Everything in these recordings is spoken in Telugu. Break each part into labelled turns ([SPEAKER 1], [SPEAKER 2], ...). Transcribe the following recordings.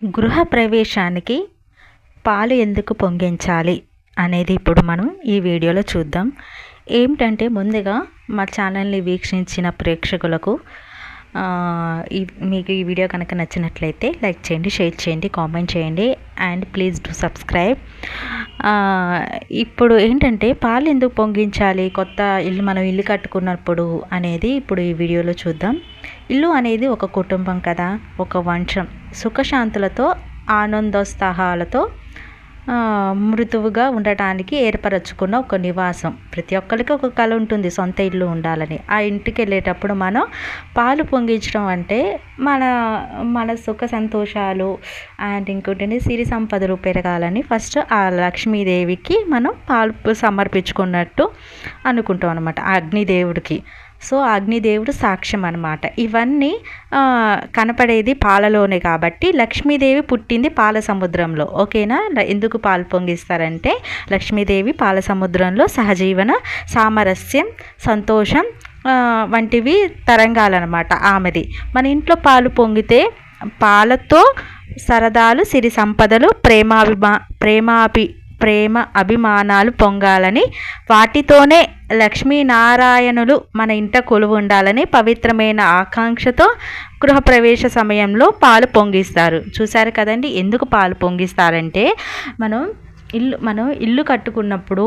[SPEAKER 1] గృహప్రవేశానికి పాలు ఎందుకు పొంగించాలి అనేది ఇప్పుడు మనం ఈ వీడియోలో చూద్దాం. ఏమిటంటే ముందుగా మా ఛానల్ని వీక్షించిన ప్రేక్షకులకు మీకు ఈ వీడియో కనుక నచ్చినట్లయితే లైక్ చేయండి, షేర్ చేయండి, కామెంట్ చేయండి అండ్ ప్లీజ్ డు సబ్స్క్రైబ్. ఇప్పుడు ఏంటంటే పాలు ఎందుకు పొంగించాలి మనం ఇల్లు కట్టుకున్నప్పుడు అనేది ఇప్పుడు ఈ వీడియోలో చూద్దాం. ఇల్లు అనేది ఒక కుటుంబం కదా, ఒక వంశం సుఖశాంతులతో ఆనందోత్సాహాలతో మృదువుగా ఉండటానికి ఏర్పరచుకున్న ఒక నివాసం. ప్రతి ఒక్కరికి ఒక కల ఉంటుంది, సొంత ఇల్లు ఉండాలని. ఆ ఇంటికి వెళ్ళేటప్పుడు మనం పాలు పొంగించడం అంటే మన మన సుఖ సంతోషాలు అండ్ ఇంకోటి సిరి సంపదలు పెరగాలని ఫస్ట్ ఆ లక్ష్మీదేవికి మనం పాలు సమర్పించుకున్నట్టు అనుకుంటాం అనమాట, ఆ అగ్నిదేవుడికి. సో అగ్నిదేవుడు సాక్ష్యం అనమాట. ఇవన్నీ కనపడేది పాలలోనే కాబట్టి లక్ష్మీదేవి పుట్టింది పాల సముద్రంలో. ఓకేనా? ఎందుకు పాలు పొంగిస్తారంటే లక్ష్మీదేవి పాల సముద్రంలో సహజీవన సామరస్యం, సంతోషం వంటివి తరంగాలన్నమాట ఆమెది. మన ఇంట్లో పాలు పొంగితే పాలతో సరదాలు, సిరి సంపదలు, ప్రేమ అభిమానాలు పొంగాలని, వాటితోనే లక్ష్మీనారాయణులు మన ఇంట కొలువు ఉండాలని పవిత్రమైన ఆకాంక్షతో గృహప్రవేశ సమయంలో పాలు పొంగిస్తారు. చూశారు కదండి. ఎందుకు పాలు పొంగిస్తారంటే మనం ఇల్లు కట్టుకున్నప్పుడు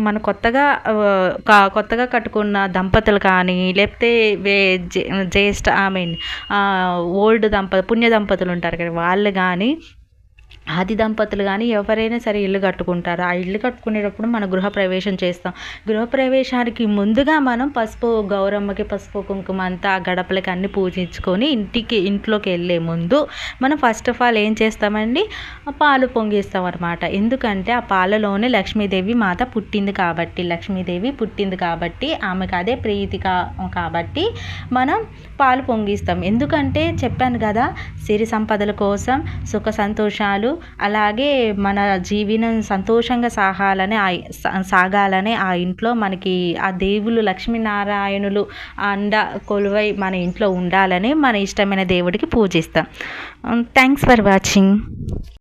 [SPEAKER 1] మన కొత్తగా కట్టుకున్న దంపతులు కానీ లేకపోతే ఓల్డ్ పుణ్య దంపతులు ఉంటారు కదా, వాళ్ళు కానీ ఆది దంపతులు కానీ ఎవరైనా సరే ఇల్లు కట్టుకుంటారు. ఆ ఇల్లు కట్టుకునేటప్పుడు మనం గృహప్రవేశం చేస్తాం. గృహప్రవేశానికి ముందుగా మనం గౌరమ్మకి పసుపు కుంకుమ అంతా గడపలకి అన్ని పూజించుకొని ఇంట్లోకి వెళ్ళే ముందు మనం ఫస్ట్ ఆఫ్ ఆల్ ఏం చేస్తామండి, పాలు పొంగిస్తాం అనమాట. ఎందుకంటే ఆ పాలలోనే లక్ష్మీదేవి మాత పుట్టింది కాబట్టి ఆమెకు అదే ప్రీతిగా కాబట్టి మనం పాలు పొంగిస్తాం. ఎందుకంటే చెప్పాను కదా, సిరి సంపదల కోసం, సుఖ సంతోషాలు, అలాగే మన జీవనం సంతోషంగా సాగాలని ఆ ఇంట్లో మనకి ఆ దేవుళ్ళు లక్ష్మీనారాయణులు కొలువై మన ఇంట్లో ఉండాలని మన ఇష్టమైన దేవుడికి పూజిస్తాం. Thanks for watching.